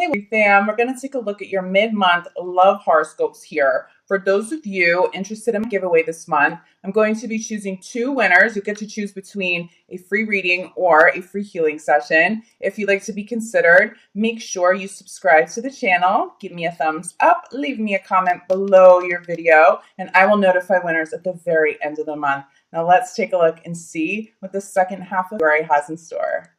Hey fam, we're going to take a look at your mid-month love horoscopes here. For those of you interested in my giveaway this month, I'm going to be choosing two winners. You get to choose between a free reading or a free healing session. If you'd like to be considered, make sure you subscribe to the channel, give me a thumbs up, leave me a comment below your video, and I will notify winners at the very end of the month. Now let's take a look and see what the second half of February has in store.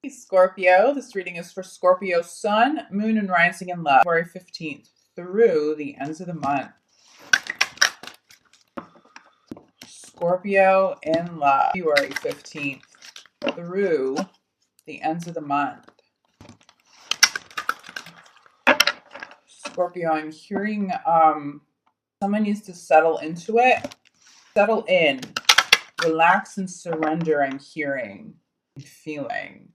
Scorpio, this reading is for Scorpio Sun, Moon, and Rising in Love, February 15th through the ends of the month. Scorpio in Love, February 15th through the ends of the month. Scorpio, I'm hearing someone needs to settle into it. Settle in. Relax and surrender, I'm hearing and feeling.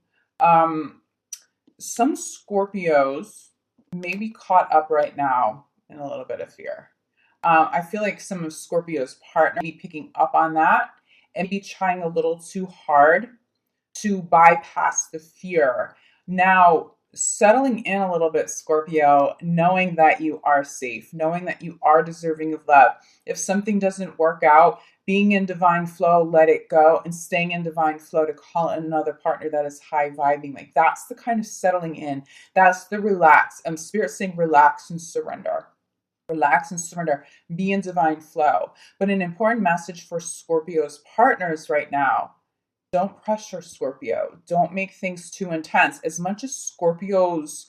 Some Scorpios may be caught up right now in a little bit of fear. I feel like some of Scorpio's partner may be picking up on that and be trying a little too hard to bypass the fear. Now, settling in a little bit, Scorpio, knowing that you are safe, knowing that you are deserving of love. If something doesn't work out, being in divine flow, let it go, and staying in divine flow to call in another partner that is high vibing. Like that's the kind of settling in. That's the relax. Spirit saying relax and surrender. Relax and surrender. Be in divine flow. But an important message for Scorpio's partners right now: don't pressure Scorpio. Don't make things too intense. As much as Scorpios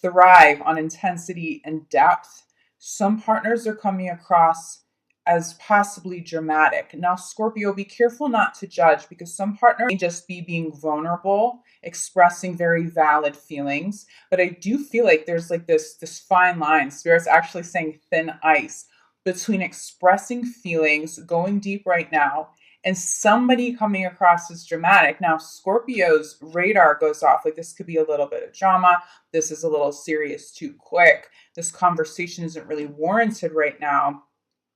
thrive on intensity and depth, some partners are coming across as possibly dramatic. Now, Scorpio, be careful not to judge, because some partners may just be being vulnerable, expressing very valid feelings. But I do feel like there's like this fine line. Spirit's actually saying thin ice between expressing feelings, going deep right now, and somebody coming across as dramatic. Now, Scorpio's radar goes off. Like this could be a little bit of drama. This is a little serious too quick. This conversation isn't really warranted right now.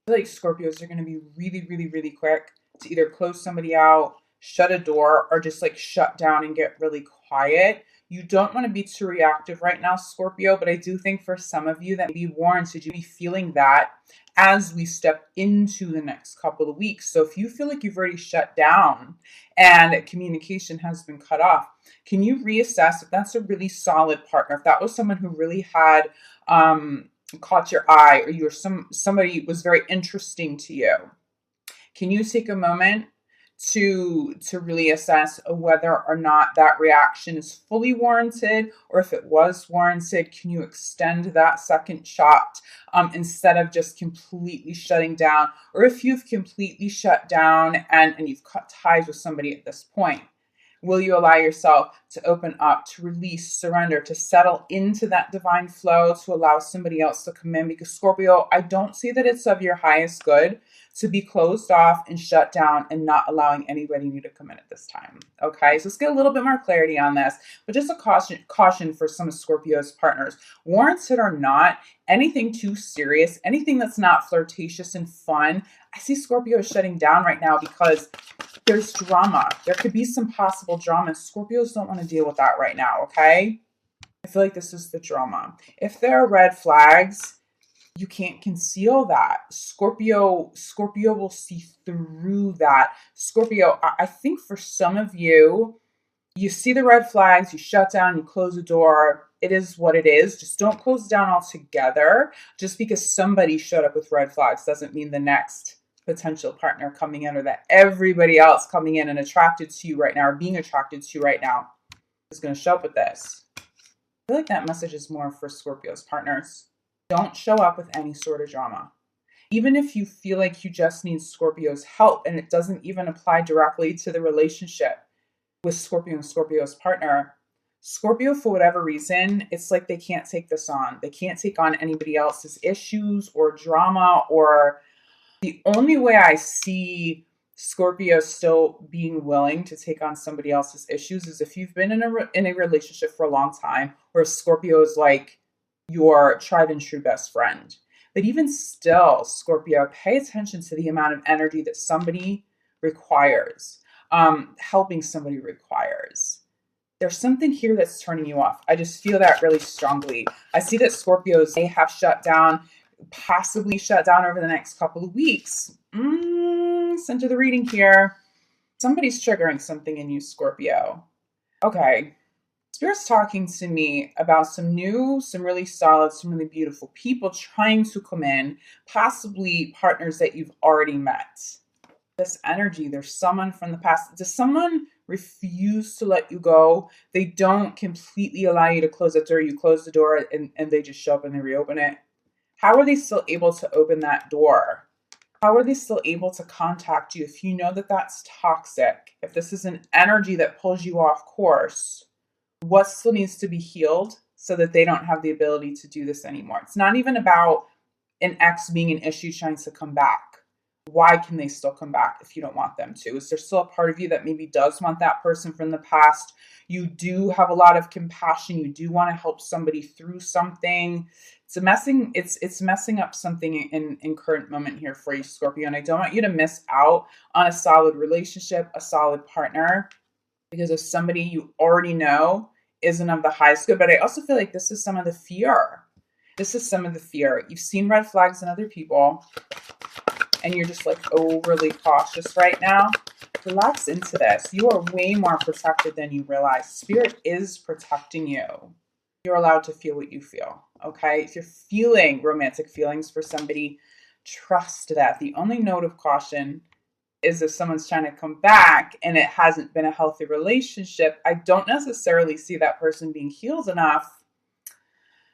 I feel like Scorpios are going to be really, really, really quick to either close somebody out, shut a door, or just like shut down and get really quiet. You don't want to be too reactive right now, Scorpio, but I do think for some of you that may be warranted. You be feeling that as we step into the next couple of weeks. So if you feel like you've already shut down and communication has been cut off, can you reassess if that's a really solid partner? If that was someone who really had caught your eye, or you were somebody was very interesting to you, can you take a moment to really assess whether or not that reaction is fully warranted, or if it was warranted, can you extend that second shot instead of just completely shutting down? Or if you've completely shut down and you've cut ties with somebody at this point, will you allow yourself to open up, to release, surrender, to settle into that divine flow, to allow somebody else to come in? Because Scorpio, I don't see that it's of your highest good to be closed off and shut down and not allowing anybody new to come in at this time. Okay, so let's get a little bit more clarity on this. But just a caution for some of Scorpio's partners: warranted or not, anything too serious, anything that's not flirtatious and fun, I see Scorpio shutting down right now because there's drama. There could be some possible drama. Scorpios don't want to deal with that right now, okay? I feel like this is the drama. If there are red flags, you can't conceal that. Scorpio will see through that. Scorpio, I think for some of you, you see the red flags, you shut down, you close the door. It is what it is. Just don't close down altogether. Just because somebody showed up with red flags doesn't mean the next potential partner coming in, or that everybody else coming in and attracted to you right now, or being attracted to you right now, is going to show up with this. I feel like that message is more for Scorpio's partners. Don't show up with any sort of drama. Even if you feel like you just need Scorpio's help, and it doesn't even apply directly to the relationship with Scorpio and Scorpio's partner, Scorpio, for whatever reason, it's like they can't take this on. They can't take on anybody else's issues or drama. Or the only way I see Scorpio still being willing to take on somebody else's issues is if you've been in a relationship for a long time, where Scorpio is like your tried and true best friend. But even still, Scorpio, pay attention to the amount of energy that somebody requires, helping somebody requires. There's something here that's turning you off. I just feel that really strongly. I see that Scorpios may have shut down, possibly shut down over the next couple of weeks. Center the reading here. Somebody's triggering something in you, Scorpio. Okay. Spirit's talking to me about some new, some really solid, some really beautiful people trying to come in, possibly partners that you've already met. This energy, there's someone from the past. Does someone refuse to let you go? They don't completely allow you to close that door. You close the door and they just show up and they reopen it. How are they still able to open that door? How are they still able to contact you if you know that that's toxic? If this is an energy that pulls you off course, what still needs to be healed so that they don't have the ability to do this anymore? It's not even about an ex being an issue trying to come back. Why can they still come back if you don't want them to? Is there still a part of you that maybe does want that person from the past? You do have a lot of compassion. You do want to help somebody through something. It's messing up something in current moment here for you, Scorpio. And I don't want you to miss out on a solid relationship, a solid partner, because if somebody you already know isn't of the highest good. But I also feel like this is some of the fear. This is some of the fear. You've seen red flags in other people, and you're just like overly cautious right now. Relax into this. You are way more protected than you realize. Spirit is protecting you. You're allowed to feel what you feel, okay? If you're feeling romantic feelings for somebody, trust that. The only note of caution is if someone's trying to come back and it hasn't been a healthy relationship. I don't necessarily see that person being healed enough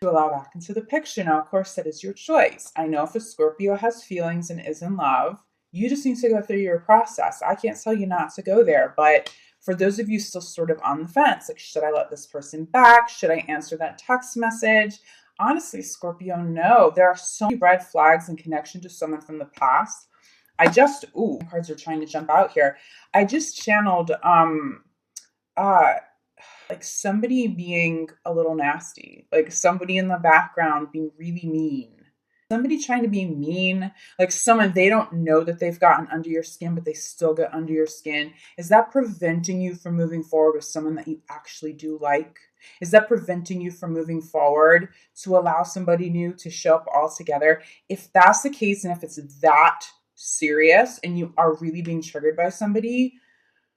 to allow back into the picture. Now, of course, that is your choice. I know if a Scorpio has feelings and is in love, you just need to go through your process. I can't tell you not to go there, but for those of you still sort of on the fence, like, should I let this person back? Should I answer that text message? Honestly, Scorpio, no. There are so many red flags in connection to someone from the past. Cards are trying to jump out here. I just channeled like somebody being a little nasty, like somebody in the background being really mean, somebody trying to be mean, like someone they don't know that they've gotten under your skin, but they still get under your skin. Is that preventing you from moving forward with someone that you actually do like? Is that preventing you from moving forward to allow somebody new to show up all together? If that's the case, and if it's that serious and you are really being triggered by somebody,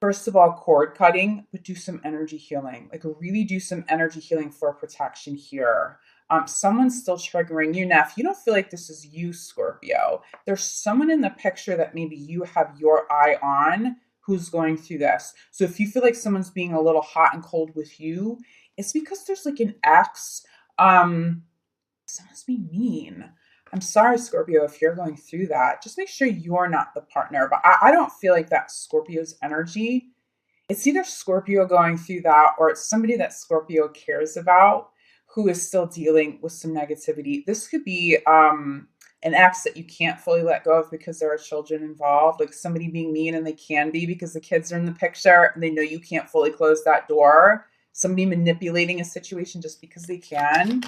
first of all, cord cutting, but do some energy healing. Like, really do some energy healing for protection here. Someone's still triggering you. Now, if you don't feel like this is you, Scorpio, there's someone in the picture that maybe you have your eye on who's going through this. So if you feel like someone's being a little hot and cold with you, it's because there's like an ex. Someone's being mean. I'm sorry, Scorpio, if you're going through that. Just make sure you're not the partner. But I don't feel like that's Scorpio's energy. It's either Scorpio going through that, or it's somebody that Scorpio cares about who is still dealing with some negativity. This could be an ex that you can't fully let go of because there are children involved, like somebody being mean, and they can be because the kids are in the picture and they know you can't fully close that door. Somebody manipulating a situation just because they can.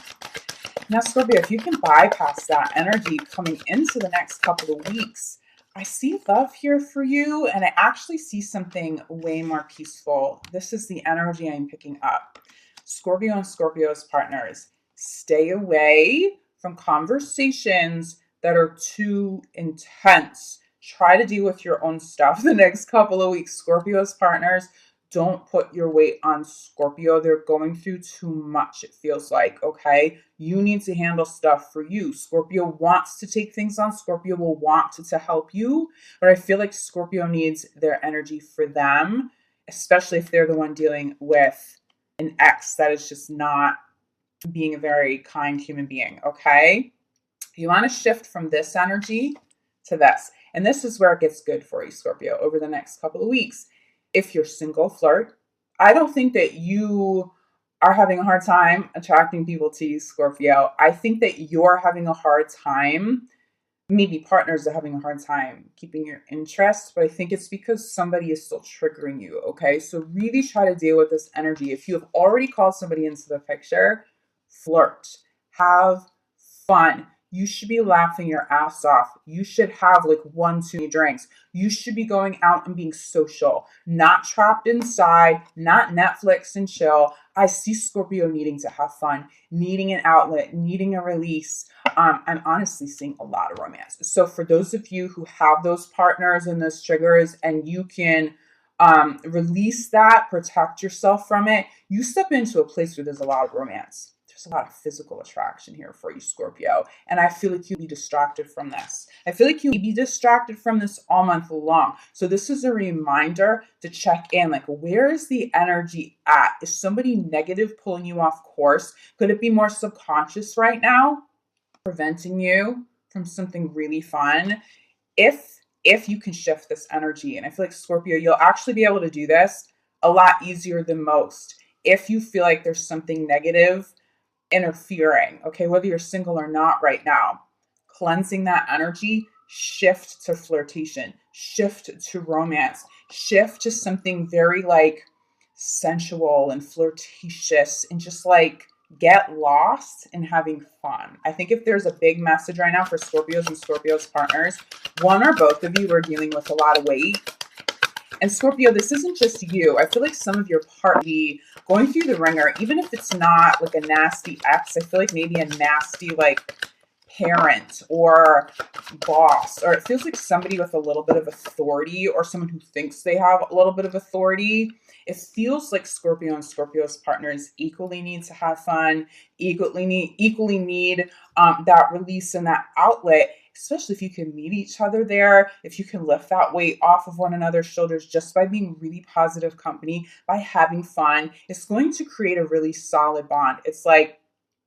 Now, Scorpio, if you can bypass that energy coming into the next couple of weeks, I see love here for you, and I actually see something way more peaceful. This is the energy I'm picking up. Scorpio and Scorpio's partners, stay away from conversations that are too intense. Try to deal with your own stuff the next couple of weeks. Scorpio's partners, don't put your weight on Scorpio. They're going through too much, it feels like, okay? You need to handle stuff for you. Scorpio wants to take things on. Scorpio will want to help you, but I feel like Scorpio needs their energy for them, especially if they're the one dealing with an ex that is just not being a very kind human being, okay? You want to shift from this energy to this. And this is where it gets good for you, Scorpio, over the next couple of weeks. If you're single, flirt. I don't think that you are having a hard time attracting people to you, Scorpio. I think that you're having a hard time. Maybe partners are having a hard time keeping your interest, but I think it's because somebody is still triggering you, okay? So really try to deal with this energy. If you have already called somebody into the picture, flirt. Have fun. You should be laughing your ass off. You should have like 1, 2 drinks. You should be going out and being social, not trapped inside, not Netflix and chill. I see Scorpio needing to have fun, needing an outlet, needing a release. I'm honestly seeing a lot of romance. So for those of you who have those partners and those triggers, and you can release that, protect yourself from it, you step into a place where there's a lot of romance. There's a lot of physical attraction here for you, Scorpio. And I feel like you'll be distracted from this. I feel like you'll be distracted from this all month long. So this is a reminder to check in, like, where is the energy at? Is somebody negative pulling you off course? Could it be more subconscious right now, preventing you from something really fun? If you can shift this energy, and I feel like Scorpio, you'll actually be able to do this a lot easier than most if you feel like there's something negative interfering, okay, whether you're single or not right now, cleansing that energy, shift to flirtation, shift to romance, shift to something very like sensual and flirtatious, and just like get lost in having fun. I think if there's a big message right now for Scorpios and Scorpios partners, one or both of you are dealing with a lot of weight. And Scorpio, this isn't just you. I feel like some of your part be going through the ringer, even if it's not like a nasty ex. I feel like maybe a nasty like parent or boss, or it feels like somebody with a little bit of authority, or someone who thinks they have a little bit of authority. It feels like Scorpio and Scorpio's partners equally need to have fun, equally need that release and that outlet, especially if you can meet each other there, if you can lift that weight off of one another's shoulders just by being really positive company, by having fun. It's going to create a really solid bond. It's like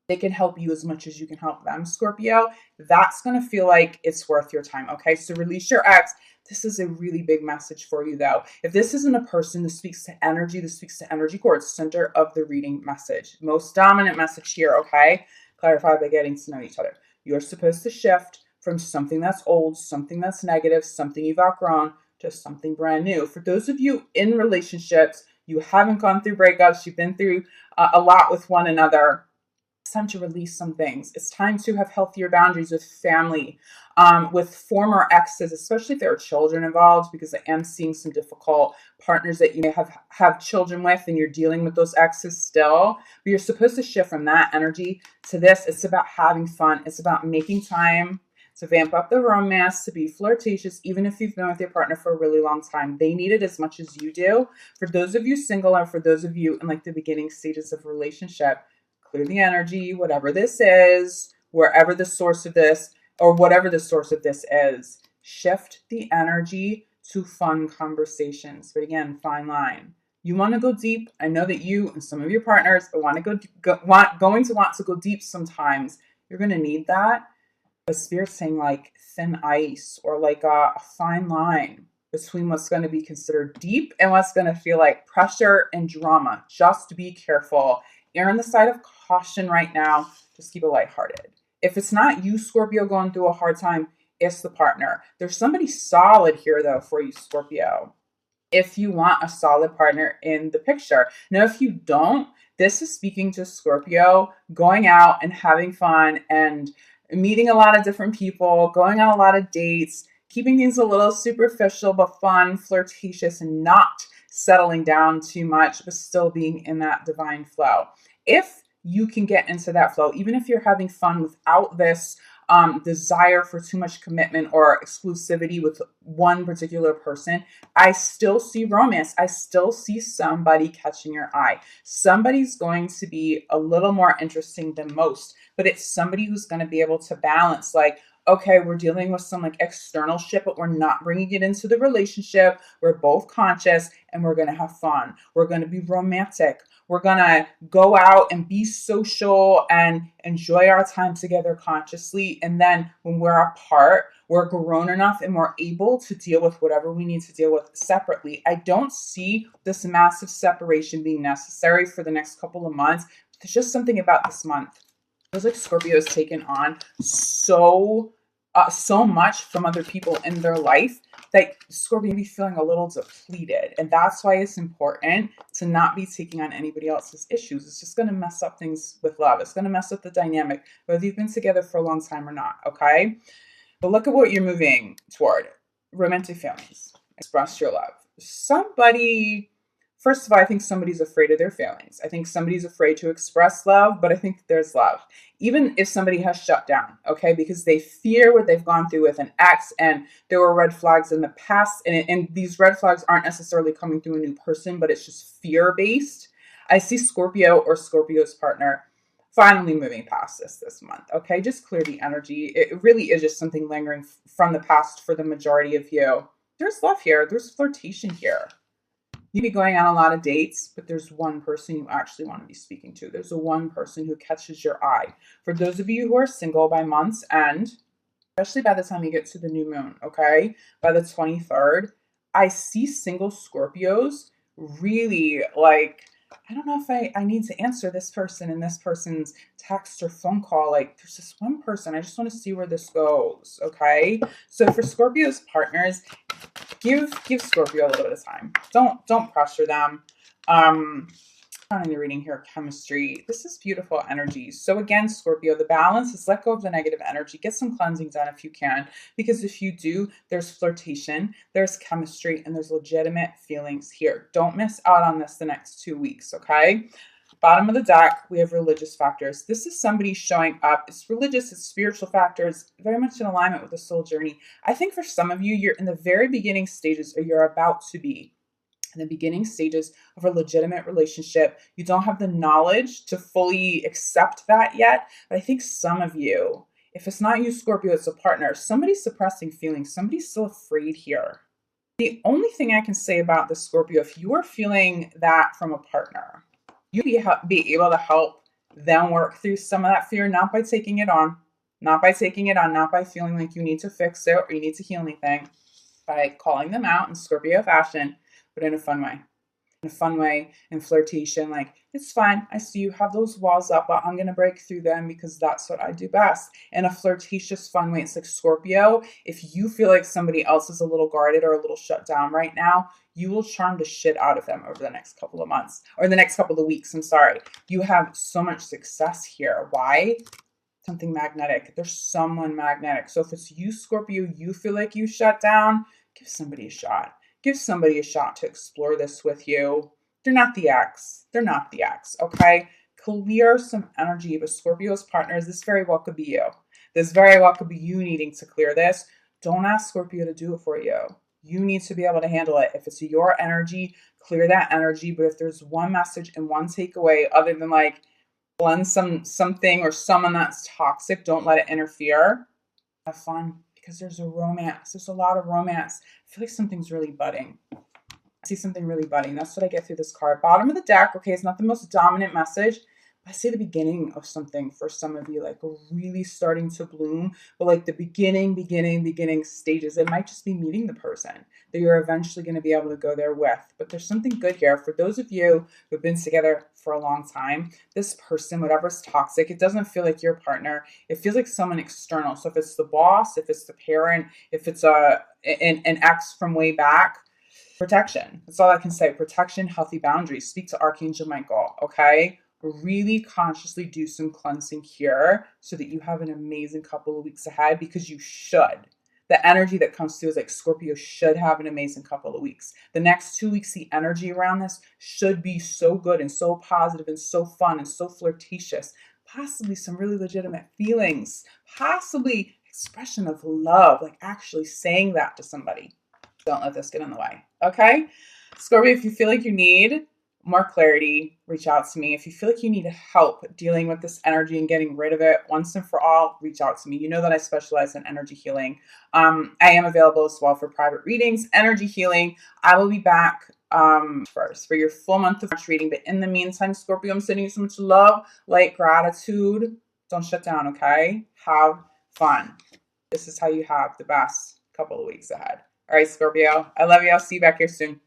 they can help you as much as you can help them, Scorpio. That's going to feel like it's worth your time, okay? So release your ex. This is a really big message for you, though. If this isn't a person, this speaks to energy. This speaks to energy cord, center of the reading message. Most dominant message here, okay? Clarify by getting to know each other. You're supposed to shift from something that's old, something that's negative, something you've outgrown, to something brand new. For those of you in relationships, you haven't gone through breakups, you've been through a lot with one another, it's time to release some things. It's time to have healthier boundaries with family, with former exes, especially if there are children involved, because I am seeing some difficult partners that you may have children with, and you're dealing with those exes still. But you're supposed to shift from that energy to this. It's about having fun. It's about making time to vamp up the romance, to be flirtatious, even if you've been with your partner for a really long time. They need it as much as you do. For those of you single, or for those of you in like the beginning stages of a relationship, clear the energy, whatever this is, wherever the source of this, or whatever the source of this is. Shift the energy to fun conversations. But again, fine line. You want to go deep. I know that you and some of your partners going to want to go deep sometimes. You're going to need that. But Spirit's saying like thin ice, or like a fine line between what's going to be considered deep and what's going to feel like pressure and drama. Just be careful. Err on the side of caution right now. Just keep it lighthearted. If it's not you, Scorpio, going through a hard time, it's the partner. There's somebody solid here, though, for you, Scorpio, if you want a solid partner in the picture. Now, if you don't, this is speaking to Scorpio going out and having fun and meeting a lot of different people, going on a lot of dates, keeping things a little superficial but fun, flirtatious, and not settling down too much, but still being in that divine flow. If you can get into that flow, even if you're having fun without this desire for too much commitment or exclusivity with one particular person, I still see romance. I still see somebody catching your eye. Somebody's going to be a little more interesting than most, but it's somebody who's going to be able to balance, like, okay, we're dealing with some like external shit, but we're not bringing it into the relationship. We're both conscious and we're going to have fun. We're going to be romantic. We're going to go out and be social and enjoy our time together consciously. And then when we're apart, we're grown enough and we're able to deal with whatever we need to deal with separately. I don't see this massive separation being necessary for the next couple of months. There's just something about this month. It feels like Scorpio is taken on so so much from other people in their life that Scorpio may be feeling a little depleted. And that's why it's important to not be taking on anybody else's issues. It's just going to mess up things with love. It's going to mess up the dynamic, whether you've been together for a long time or not, okay? But look at what you're moving toward. Romantic feelings. Express your love. Somebody, first of all, I think somebody's afraid of their feelings. I think somebody's afraid to express love, but I think there's love. Even if somebody has shut down, okay, because they fear what they've gone through with an ex and there were red flags in the past, and these red flags aren't necessarily coming through a new person, but it's just fear-based. I see Scorpio or Scorpio's partner finally moving past this month, okay? Just clear the energy. It really is just something lingering from the past for the majority of you. There's love here. There's flirtation here. You be going on a lot of dates, but there's one person you actually want to be speaking to. There's one person who catches your eye. For those of you who are single by month's end, especially by the time you get to the new moon, okay, by the 23rd, I see single Scorpios really like, I don't know if I need to answer this person in this person's text or phone call. Like, there's this one person. I just want to see where this goes, okay? So for Scorpio's partners, give Scorpio a little bit of time. Don't pressure them. On the reading here, chemistry. This is beautiful energy. So again, Scorpio, the balance is let go of the negative energy. Get some cleansing done if you can, because if you do, there's flirtation, there's chemistry, and there's legitimate feelings here. Don't miss out on this the next 2 weeks, okay? Bottom of the deck, we have religious factors. This is somebody showing up. It's religious, it's spiritual factors, very much in alignment with the soul journey. I think for some of you, you're in the very beginning stages, or you're about to be in the beginning stages of a legitimate relationship. You don't have the knowledge to fully accept that yet. But I think some of you, if it's not you, Scorpio, it's a partner. Somebody's suppressing feelings. Somebody's still afraid here. The only thing I can say about the Scorpio, if you are feeling that from a partner, you be able to help them work through some of that fear, not by taking it on, not by feeling like you need to fix it or you need to heal anything, by calling them out in Scorpio fashion, but in a fun way, in flirtation. Like, it's fine. I see you have those walls up, but I'm going to break through them because that's what I do best. In a flirtatious, fun way. It's like, Scorpio, if you feel like somebody else is a little guarded or a little shut down right now, you will charm the shit out of them over the next couple of months, or the next couple of weeks. I'm sorry. You have so much success here. Why? Something magnetic. There's someone magnetic. So if it's you, Scorpio, you feel like you shut down, give somebody a shot. Give somebody a shot to explore this with you. They're not the ex. Okay? Clear some energy. But Scorpio's partners, this very well could be you. This very well could be you needing to clear this. Don't ask Scorpio to do it for you. You need to be able to handle it. If it's your energy, clear that energy. But if there's one message and one takeaway other than like blend something or someone that's toxic, don't let it interfere. Have fun. Because there's a romance. There's a lot of romance. I feel like something's really budding. I see something really budding. That's what I get through this card. Bottom of the deck, okay, it's not the most dominant message, but I see the beginning of something for some of you, like really starting to bloom, but like the beginning stages. It might just be meeting the person that you're eventually going to be able to go there with. But there's something good here. For those of you who've been together for a long time, this person, whatever's toxic, it doesn't feel like your partner. It feels like someone external. So if it's the boss, if it's the parent, if it's an ex from way back, protection. That's all I can say. Protection, healthy boundaries. Speak to Archangel Michael, okay? Really consciously do some cleansing here so that you have an amazing couple of weeks ahead, because you should. The energy that comes through is like, Scorpio should have an amazing couple of weeks. The next 2 weeks, the energy around this should be so good and so positive and so fun and so flirtatious. Possibly some really legitimate feelings. Possibly expression of love, like actually saying that to somebody. Don't let this get in the way, okay? Scorpio, if you feel like you need more clarity, reach out to me. If you feel like you need help dealing with this energy and getting rid of it once and for all, reach out to me. You know that I specialize in energy healing. I am available as well for private readings, energy healing. I will be back first for your full month of March reading. But in the meantime, Scorpio, I'm sending you so much love, light, gratitude. Don't shut down, okay? Have fun. This is how you have the best couple of weeks ahead. All right, Scorpio, I love you. I'll see you back here soon.